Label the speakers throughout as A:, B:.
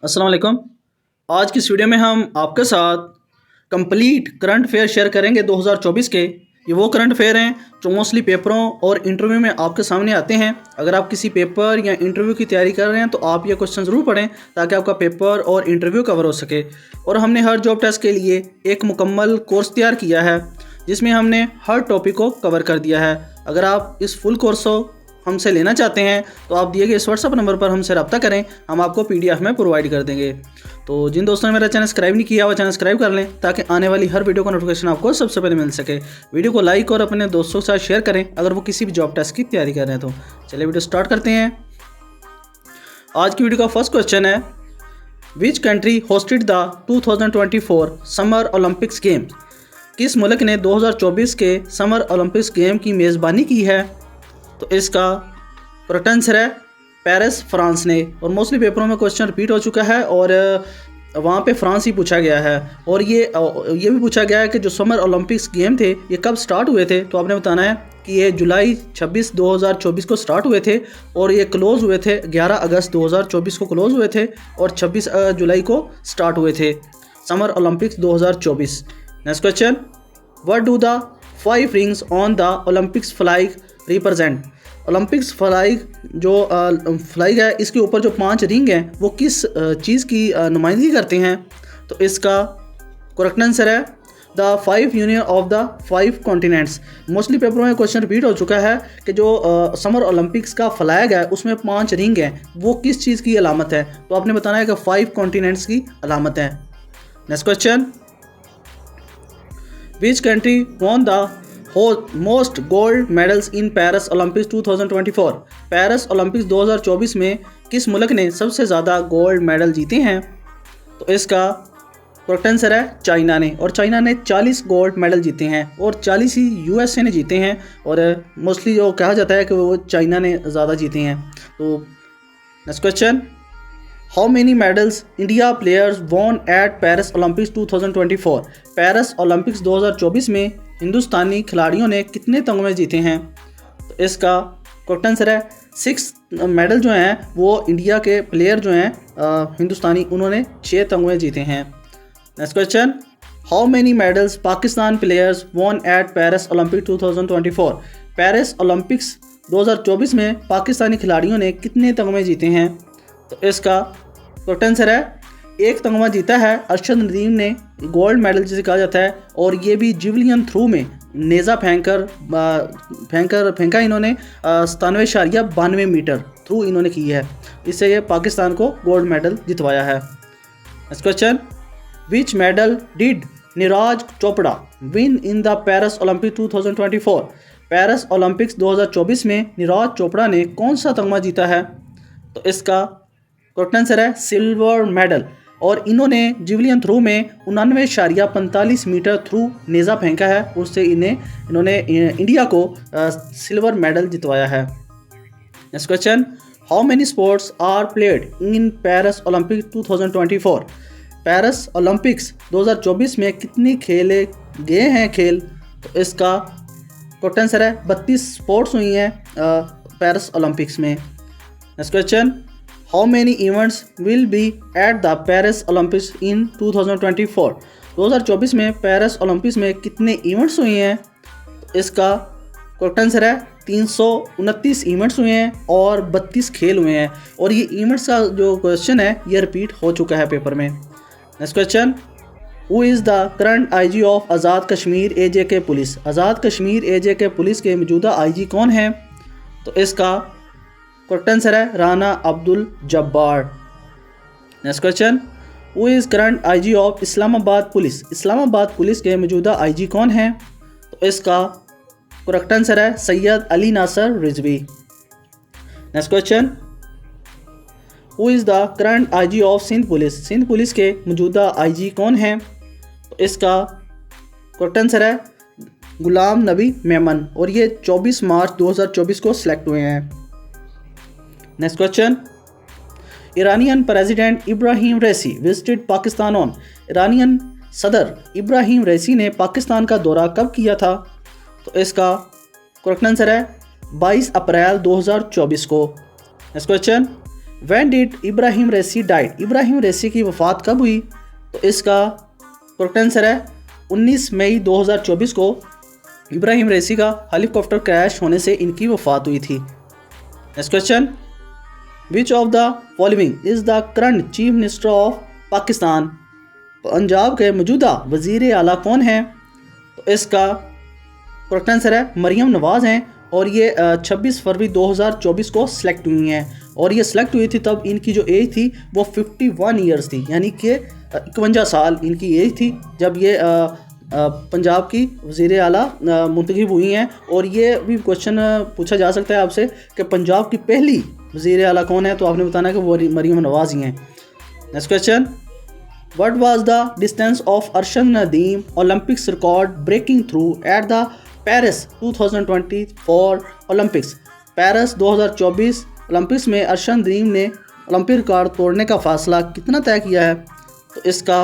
A: अस्सलाम वालेकुम। आज की इस वीडियो में हम आपके साथ कंप्लीट करंट अफेयर शेयर करेंगे 2024 के। ये वो करंट अफेयर हैं जो मोस्टली पेपरों और इंटरव्यू में आपके सामने आते हैं। अगर आप किसी पेपर या इंटरव्यू की तैयारी कर रहे हैं तो आप ये क्वेश्चन ज़रूर पढ़ें ताकि आपका पेपर और इंटरव्यू कवर हो सके। और हमने हर जॉब टेस्ट के लिए एक मुकम्मल कोर्स तैयार किया है जिसमें हमने हर टॉपिक को कवर कर दिया है। अगर आप इस फुल कोर्स को हमसे लेना चाहते हैं तो आप दिए गए इस व्हाट्सअप नंबर पर हमसे रब्ता करें, हम आपको PDF में प्रोवाइड कर देंगे। तो जिन दोस्तों ने मेरा चैनल सब्सक्राइब नहीं किया वो चैनल सब्सक्राइब कर लें ताकि आने वाली हर वीडियो का नोटिफिकेशन आपको सबसे पहले मिल सके। वीडियो को लाइक और अपने दोस्तों के साथ शेयर करें अगर वो किसी भी जॉब टेस्ट की तैयारी कर रहे हैं तो। चलिए वीडियो स्टार्ट करते हैं। आज की वीडियो का फर्स्ट क्वेश्चन है, which country hosted the 2024 summer Olympics games? किस मुल्क ने 2024 के समर ओलंपिक्स गेम की मेज़बानी की है? तो इसका करेक्ट आंसर है पेरिस, फ्रांस ने। और मोस्टली पेपरों में क्वेश्चन रिपीट हो चुका है और वहाँ पे फ्रांस ही पूछा गया है। और ये भी पूछा गया है कि जो समर ओलंपिक्स गेम थे ये कब स्टार्ट हुए थे, तो आपने बताना है कि ये जुलाई 26, 2024 को स्टार्ट हुए थे और ये क्लोज़ हुए थे 11 अगस्त 2024 को क्लोज़ हुए थे और 26 जुलाई को स्टार्ट हुए थे summer Olympics 2024। Next question, what do the 5 rings on the Olympics flag represent? Olympics flag जो फ्लैग है इसके ऊपर जो 5 रिंग हैं वो किस चीज़ की नुमाइंदगी करते हैं? तो इसका करेक्ट आंसर है the 5 union of the 5 continents. Mostly पेपरों में क्वेश्चन रिपीट हो चुका है कि जो समर ओलंपिक्स का फ्लैग है उसमें 5 रिंग हैं वो किस चीज़ की अलामत है? तो आपने बताना है कि 5 कॉन्टिनेंट्स की अलामत है। Next question, which country won the most gold medals in Paris Olympics 2024? Paris Olympics 2024 में किस मुल्क ने सबसे ज़्यादा गोल्ड मेडल जीते हैं? तो इसका करेक्ट आंसर है चाइना ने। और चाइना ने 40 गोल्ड मेडल जीते हैं और 40 ही USA ने जीते हैं। और मोस्टली जो कहा जाता है कि वो चाइना ने ज़्यादा जीते हैं। तो next question, how many medals India players won at Paris Olympics 2024? Paris Olympics 2024 में हिंदुस्तानी खिलाड़ियों ने कितने तगमे जीते हैं? तो इसका करेक्ट आंसर है 6 मेडल जो हैं वो इंडिया के प्लेयर जो हैं हिंदुस्तानी उन्होंने 6 तगमे जीते हैं। Next question, how many medals Pakistan players won at Paris Olympic 2024? Paris Olympics 2024 में पाकिस्तानी खिलाड़ियों ने कितने तगमे जीते हैं? तो इसका करेक्ट आंसर है 1 तगमा जीता है अरशद नदीम ने, गोल्ड मेडल जिसे कहा जाता है। और ये भी जिवलियन थ्रू में नेज़ा फेंका इन्होंने 97.92 मीटर थ्रू इन्होंने की है। इससे ये पाकिस्तान को गोल्ड मेडल जितवाया है। Next question, which medal did Neeraj Chopra win in the Paris Olympic 2024? Paris Olympics 2024 में नीरज चोपड़ा ने कौन सा तगमा जीता है? तो इसका करेक्ट आंसर है सिल्वर मेडल। और इन्होंने जिवलियन थ्रो में 99.45 मीटर थ्रू नेज़ा फेंका है, उससे इन्होंने इंडिया को सिल्वर मेडल जितवाया है। Next question, how many sports are played in Paris Olympic 2024? Paris Olympics 2024 में कितनी खेले गए हैं खेल? तो इसका करेक्ट आंसर है 32 स्पोर्ट्स हुई हैं पेरिस ओलंपिक्स में। Next question, how many events will be eight the Paris Olympics इन 2024? 2024 में पेरिस ओलंपिक्स में कितने इवेंट्स हुए हैं? तो इसका करेक्ट आंसर है 329 इवेंट्स हुए हैं और 32 खेल हुए हैं। और ये इवेंट्स का जो क्वेश्चन है ये रिपीट हो चुका है पेपर में। Next question, who is the current IG of Azad Kashmir AJK police? Azad Kashmir AJK police के मौजूदा IG कौन हैं? तो इसका करेक्ट आंसर है Rana Abdul Jabbar. Next question, who is current IG of Islamabad police? Islamabad police के मौजूदा IG कौन हैं? तो इसका करेक्ट आंसर है Syed Ali Nasir Rizvi. Next question, who is the current IG of Sindh police? Sindh police के मौजूदा IG कौन हैं? तो इसका करेक्ट आंसर है गुलाम नबी मेमन और ये 24 मार्च 2024 को सिलेक्ट हुए हैं। Next question, Iranian president Ibrahim Raisi visited Pakistan on? Iranian सदर इब्राहिम रईसी ने पाकिस्तान का दौरा कब किया था? तो इसका करेक्ट आंसर है 22 अप्रैल 2024 को। Next question, when did Ibrahim Raisi died, Ibrahim Raisi की वफ़ात कब हुई? तो इसका करेक्ट आंसर है 19 मई 2024 को इब्राहिम रईसी का हेलीकॉप्टर क्रैश होने से इनकी वफ़ात हुई थी। Next question, which of the following is the current chief minister of Pakistan, Punjab के मौजूदा वज़ीर आला कौन हैं? तो इसका करेक्ट आंसर है मरियम नवाज़ हैं और ये 26 फरवरी 2024 को सिलेक्ट हुई हैं और ये सिलेक्ट हुई थी तब इनकी जो एज थी वो 51 ईयर्स थी, यानी कि 51 साल इनकी एज थी जब ये पंजाब की वज़ीर आला मुंतखब हुई हैं। और ये भी क्वेश्चन पूछा जा सकता है आपसे कि पंजाब की पहली वज़ीर आला कौन है, तो आपने बताना है कि वो मरियम नवाज़ ही हैं। Next question, what was the distance of Arshad Nadeem Olympics record breaking throw at the Paris 2024 Olympics, Paris 2024 Olympics में अरशद नदीम ने ओलंपिक रिकॉर्ड तोड़ने का फासला कितना तय किया है? तो इसका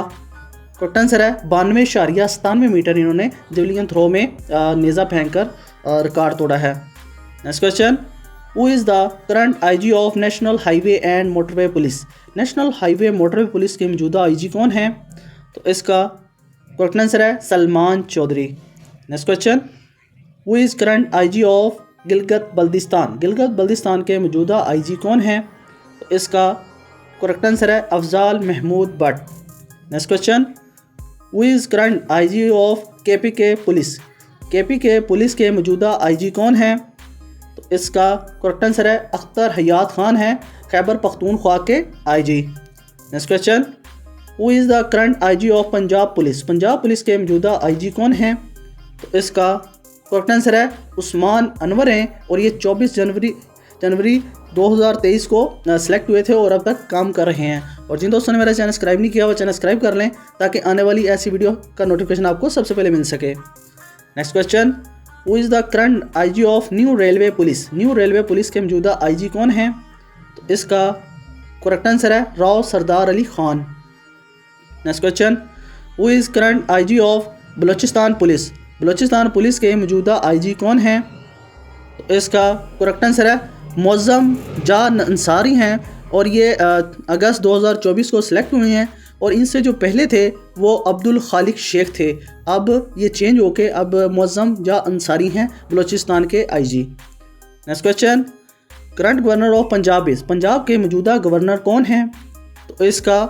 A: करेक्ट आंसर है 92.97 मीटर इन्होंने जेवलिन थ्रो में नेज़ा फेंक कर रिकॉर्ड तोड़ा है। Next question, who is the current IG of national highway and motorway police, national highway motorway police के मौजूदा आईजी कौन हैं? तो इसका करेक्ट आंसर है Salman Chaudhry. Next question, who is current IG of Gilgit Baltistan, Gilgit Baltistan के मौजूदा आईजी कौन हैं? तो इसका करेक्ट आंसर है Afzal Mahmood Bhatt. Next question, who is current IG of KPK police, KPK police के मौजूदा आईजी कौन हैं? तो इसका करेक्ट आंसर है अख्तर हयात खान है, खैबर पख्तूनख्वा के IG. Next question, who is the current IG of Punjab police, Punjab police के मौजूदा आईजी कौन हैं? तो इसका करेक्ट आंसर है उस्मान अनवर हैं और ये 24 जनवरी 2023 को सिलेक्ट हुए थे और अब तक काम कर रहे हैं। और जिन दोस्तों ने मेरा चैनल सब्सक्राइब नहीं किया वो चैनल सब्सक्राइब कर लें ताकि आने वाली ऐसी वीडियो का नोटिफिकेशन आपको सबसे पहले मिल सके। Next question, who is the current IG of new railway police, new railway police के मौजूदा आईजी कौन हैं? तो इसका करेक्ट आंसर है Rao Sardar Ali Khan. Next question, who is current IG of Balochistan police, Balochistan police के मौजूदा आईजी कौन हैं? तो इसका करेक्ट आंसर है मुअज़्ज़म जा अंसारी हैं और ये अगस्त 2024 को सिलेक्ट हुए हैं और इनसे जो पहले थे वो अब्दुल खालिक शेख थे। अब ये चेंज होके अब मुअज़्ज़म जा अंसारी हैं बलूचिस्तान के IG. Next question, current governor of Punjab is, Punjab के मौजूदा गवर्नर कौन हैं? तो इसका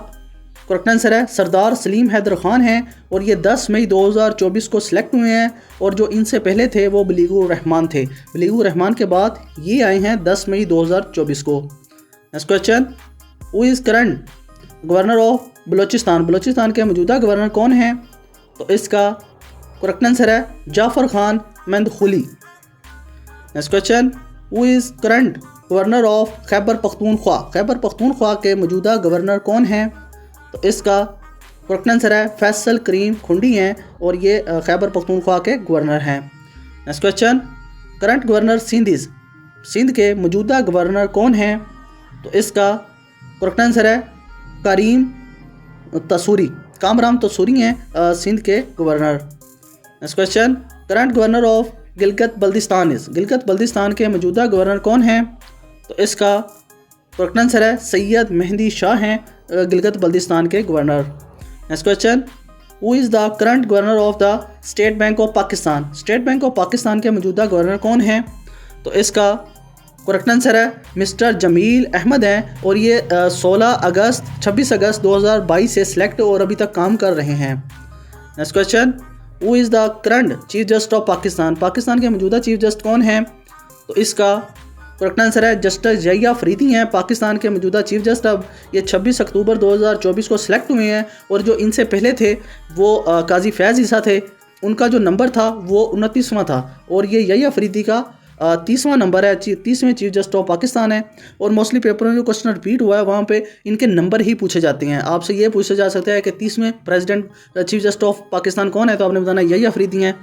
A: करेक्ट आंसर है सरदार सलीम हैदर खान हैं और ये 10 मई 2024 को सिलेक्ट हुए हैं और जो इनसे पहले थे वो बलीगुर रहमान थे, बलीगुर रहमान के बाद ये आए हैं 10 मई 2024 को। Next question, who is current governor of Balochistan, Balochistan के मौजूदा गवर्नर कौन हैं? तो इसका करेक्ट आंसर है Jafar Khan Mandokhail. Next question, who is current governor of Khyber Pakhtunkhwa, Khyber Pakhtunkhwa के मौजूदा गवर्नर कौन हैं? तो इसका करेक्ट आंसर है फैसल करीम खुंडी हैं और ये खैबर पख्तूनख्वा के गवर्नर हैं। Next question, current governor Sindh is, Sindh के मौजूदा गवर्नर कौन हैं? तो इसका करेक्ट आंसर है करीम तसूरी, कामराम तसूरी हैं सिंध के governor. Next question, current governor of Gilgit Baltistan is, Gilgit Baltistan के मौजूदा गवर्नर कौन हैं? तो इसका करेक्ट आंसर है सैयद मेहंदी शाह हैं गिलगित बल्तिस्तान के governor. Next question, who is the current governor of the state bank of Pakistan, state bank of Pakistan के मौजूदा गवर्नर कौन हैं? तो इसका करेक्ट आंसर है मिस्टर जमील अहमद हैं और ये 26 अगस्त 2022 से सिलेक्ट और अभी तक काम कर रहे हैं। Next question, who is the current chief justice of Pakistan, Pakistan के मौजूदा चीफ जस्टिस कौन हैं? तो इसका करेक्ट आंसर है जस्टिस जहिया अफरीदी हैं पाकिस्तान के मौजूदा चीफ जस्टिस। अब ये 26 अक्टूबर 2024 को सिलेक्ट हुए हैं और जो इनसे पहले थे वो काजी फैज़ ईसा थे, उनका जो नंबर था वो 29वां था और ये जहिया अफरीदी का 30वां नंबर है, 30वें चीफ जस्टिस ऑफ पाकिस्तान है। और मोस्टली पेपर में जो क्वेश्चन रिपीट हुआ है वहाँ पे इनके नंबर ही पूछे जाते हैं। आपसे ये पूछा जा सकता है कि 30वें president chief justice of Pakistan कौन है, तो आपने बताना जहिया अफरीदी हैं।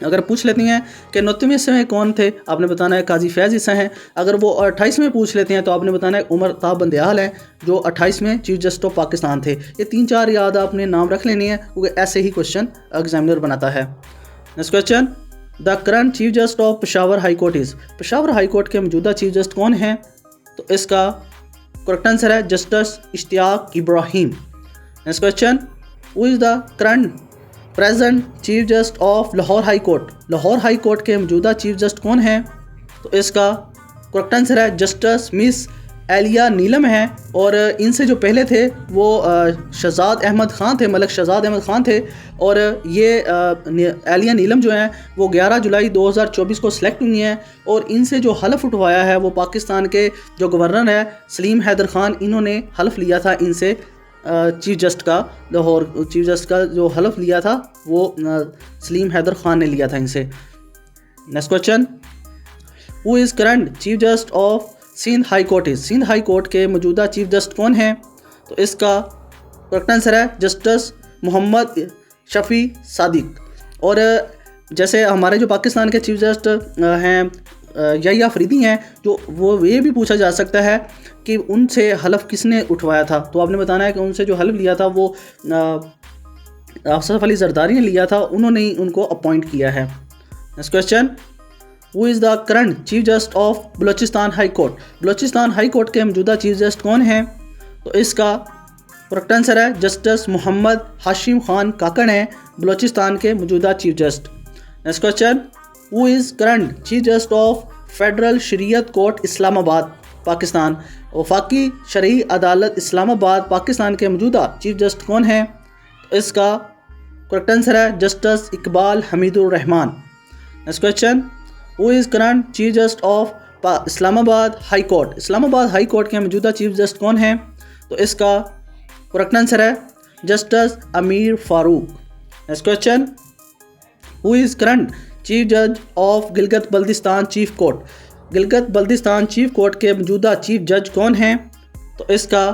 A: अगर पूछ लेती हैं कि 29वें में कौन थे, आपने बताना है काजी फैज़ ईसा हैं। अगर वो 28वें पूछ लेते हैं तो आपने बताना है उमर ताब बंदयाल हैं जो 28वें चीफ जस्टिस ऑफ पाकिस्तान थे। ये 3-4 याद आपने नाम रख लेनी है क्योंकि ऐसे ही क्वेश्चन एग्जामिनर बनाता है। Next question, the current chief justice of Peshawar high court is, Peshawar high court के मौजूदा चीफ जस्टिस कौन हैं? तो इसका करेक्ट आंसर है justice Ishtiaq Ibrahim. Next question, who is the current present chief justice of Lahore high court? Lahore high court के मौजूदा chief justice कौन हैं? तो इसका करेक्ट आंसर है जस्टिस मिस एलिया नीलम है। और इनसे जो पहले थे वो शहजाद अहमद ख़ान थे, मलिक शहजाद अहमद ख़ान थे। और ये एलिया नीलम जो हैं वो 11 जुलाई 2024 को सिलेक्ट हुई हैं। और इनसे जो हलफ उठवाया है वो पाकिस्तान के जो गवर्नर है सलीम हैदर ख़ान, इन्होंने हलफ लिया था इनसे चीफ जस्टिस का, लाहौर चीफ जस्टिस का जो हलफ लिया था वो सलीम हैदर ख़ान ने लिया था इनसे। Next question, who is current chief justice of Sindh high court? Sindh high court के मौजूदा चीफ जस्टिस कौन हैं? तो इसका करेक्ट आंसर है जस्टिस मोहम्मद शफ़ी सादिक। और जैसे हमारे जो पाकिस्तान के चीफ जस्टिस हैं यही अफरीदी हैं, जो वो ये भी पूछा जा सकता है कि उनसे हलफ किसने उठवाया था। तो आपने बताना है कि उनसे जो हलफ लिया था वो अफसर अली जरदारी ने लिया था, उन्होंने ही उनको अपॉइंट किया है। Next question, who is the current chief justice of Balochistan high court? Balochistan high court के मौजूदा चीफ जस्टिस कौन हैं? तो इसका करेक्ट आंसर है जस्टिस मोहम्मद हाशिम खान काकड़ हैं बलूचिस्तान के मौजूदा chief justice. Next question, who is current chief justice of federal शरीयत कोर्ट इस्लामाबाद पाकिस्तान? वफाकी शरई अदालत इस्लामाबाद पाकिस्तान के मौजूदा चीफ जस्टिस कौन हैं? तो इसका करेक्ट आंसर है justice Iqbal Hamidur Rahman. Next question, who is current chief justice of Islamabad high court? Islamabad high court के मौजूदा चीफ जस्टिस कौन हैं? तो इसका करेक्ट आंसर है justice Amir Farooq. Next question, who is current chief जज of Gilgit Baltistan chief court? Gilgit Baltistan chief court के मौजूदा चीफ जज कौन हैं? तो इसका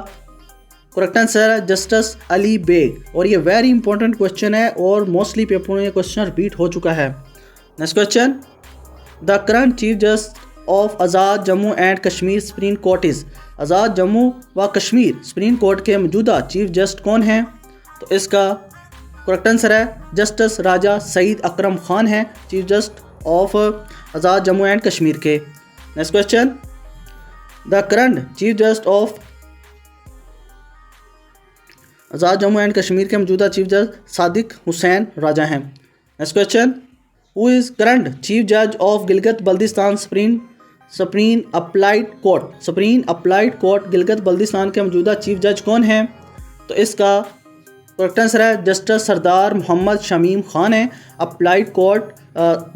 A: करेक्ट आंसर है जस्टिस अली बेग। और ये वेरी इंपॉर्टेंट क्वेश्चन है और मोस्टली पेपरों में ये क्वेश्चन रिपीट हो चुका है। Next question, the current chief justice of Azad Jammu and Kashmir supreme court is? Azad Jammu व कश्मीर सुप्रीम कोर्ट के मौजूदा चीफ जस्टिस कौन हैं? तो इसका करेक्ट आंसर है जस्टिस राजा सईद अकरम खान हैं chief justice of Azad Jammu and Kashmir के। Next question, the current chief justice of Azad Jammu and Kashmir के मौजूदा चीफ जज सादिक हुसैन राजा हैं। Next question, who is current chief जज of Gilgit Baltistan supreme applied court? Supreme applied court Gilgit Baltistan के मौजूदा चीफ जज कौन हैं? तो इसका करेक्ट आंसर है जस्टिस सरदार मोहम्मद शमीम खान हैं अप्लाइड कोर्ट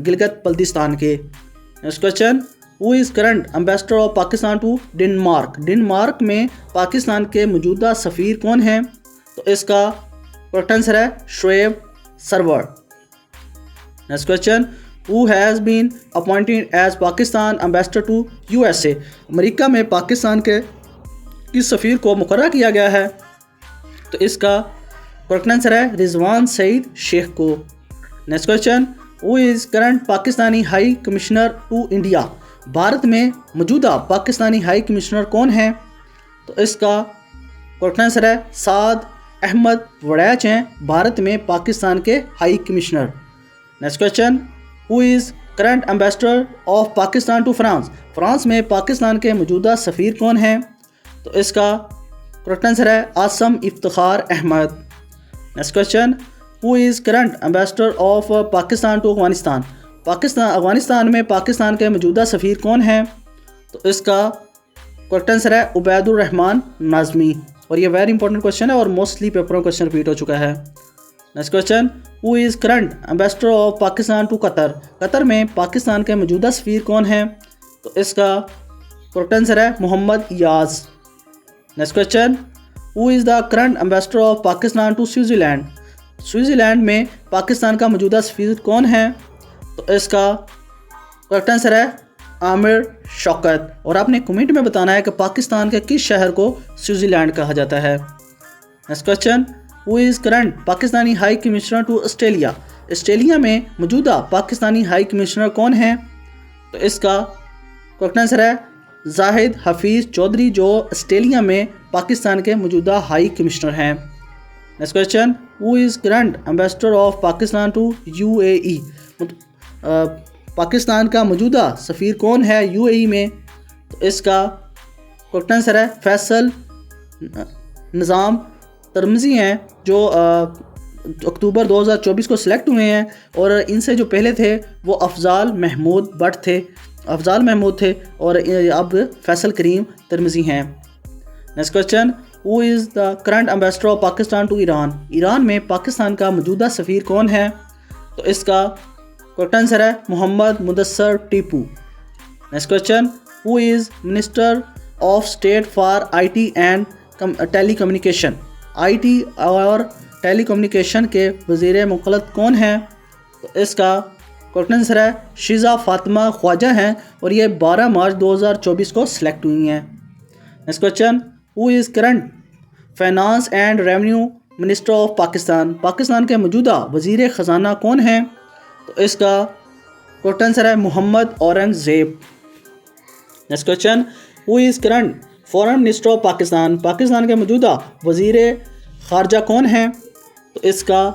A: गिलगित बल्तिस्तान के। Next question, who is current ambassador of Pakistan to Denmark? Denmark में पाकिस्तान के मौजूदा सफ़ीर कौन हैं? तो इसका करेक्ट आंसर है Shoaib Sarwar. Next question, who has been appointed as Pakistan ambassador to USA? America में पाकिस्तान के किस सफ़ीर को मुकर्रर किया गया है? तो इसका करेक्ट आंसर है रिजवान सईद शेख को। Next question, who is current Pakistani high commissioner to India? Bharat में मौजूदा पाकिस्तानी हाई कमिश्नर कौन हैं? तो इसका करेक्ट आंसर है साद अहमद वड़ैच हैं भारत में पाकिस्तान के high commissioner. Next question, who is current ambassador of Pakistan to France? France में पाकिस्तान के मौजूदा सफ़ीर कौन हैं? तो इसका करेक्ट आंसर है Asim Iftikhar Ahmad. Next question, who is current ambassador of Pakistan to Afghanistan? Afghanistan में पाकिस्तान के मौजूदा सफ़ीर कौन हैं? तो इसका करेक्ट आंसर है उबैदुर रहमान नाज़मी। और ये वेरी इंपॉर्टेंट क्वेश्चन है और मोस्टली पेपरों में क्वेश्चन रिपीट हो चुका है। Next question, who is current ambassador of Pakistan to Qatar? Qatar में पाकिस्तान के मौजूदा सफ़ीर कौन हैं? तो इसका करेक्ट आंसर है Mohammad Yaz. Next question, who is the current ambassador of Pakistan to Switzerland? Switzerland में पाकिस्तान का मौजूदा सफ़ीर कौन है? तो इसका करेक्ट आंसर है आमिर शौकत। और आपने कमेंट में बताना है कि पाकिस्तान के किस शहर को स्विट्ज़रलैंड कहा जाता है। Next question, who is current Pakistani high commissioner to Australia? Australia में मौजूदा पाकिस्तानी हाई कमिश्नर कौन हैं? तो इसका करेक्ट आंसर है जाहिद हफीज़ चौधरी जो ऑस्ट्रेलिया में पाकिस्तान के मौजूदा हाई कमिश्नर हैं। Next question, who is current ambassador of Pakistan to UAE? Pakistan का मौजूदा सफ़ीर कौन है UAE में? तो इसका करेक्ट आंसर है फैसल निज़ाम तरमज़ी हैं जो अक्टूबर 2024 को सिलेक्ट हुए हैं, और इनसे जो पहले थे वो अफजाल महमूद भट्ट थे, और अब फैसल करीम तरमज़ी हैं। Next question, who is the current ambassador of Pakistan to Iran? Iran में पाकिस्तान का मौजूदा सफ़ीर कौन है? तो इसका करेक्ट आंसर है Mohammad Mudassar Tipu. Next question, who is minister of state for IT and telecommunication? IT और टेलीकम्युनिकेशन के वज़ीर मुखलत कौन हैं? तो इसका करेक्ट आंसर है शीज़ा फातिमा ख्वाजा हैं, और ये 12 मार्च 2024 को सिलेक्ट हुई हैं। Next question, who is current finance and revenue minister of Pakistan? Pakistan के मौजूदा वज़ीर ख़जाना कौन हैं? तो इसका करेक्ट आंसर है Mohammad Aurangzeb. Next question, who is current foreign minister of Pakistan? Pakistan के मौजूदा वज़ीर ख़ारजा कौन हैं? तो इसका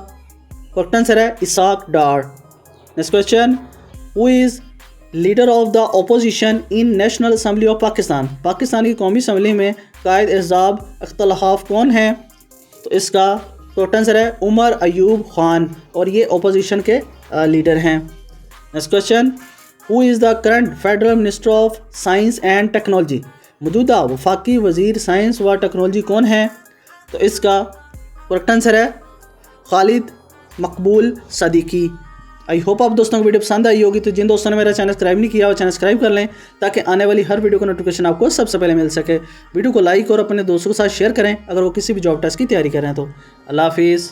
A: करेक्ट आंसर है Ishaq Dar. Next question, who is leader of the opposition in national assembly of Pakistan? Pakistan की कौमी असम्बली में कायद एहज़ाब इख्तिलाफ कौन है? तो इसका करेक्ट आंसर है उमर अयूब खान, और ये अपोजिशन के लीडर हैं। Next question, who is the current federal minister of science and technology? मौजूदा वफाकी वज़ीर साइंस व टेक्नोलॉजी कौन है? तो इसका करेक्ट आंसर है खालिद मकबूल सदीकी। आई होप आप दोस्तों को वीडियो पसंद आई होगी, तो जिन दोस्तों ने मेरा चैनल सब्सक्राइब नहीं किया वो चैनल सब्सक्राइब कर लें ताकि आने वाली हर वीडियो का नोटिफिकेशन आपको सबसे पहले मिल सके। वीडियो को लाइक और अपने दोस्तों के साथ शेयर करें अगर वो किसी भी जॉब टेस्ट की तैयारी कर रहे हैं तो। अल्लाह हाफिज़।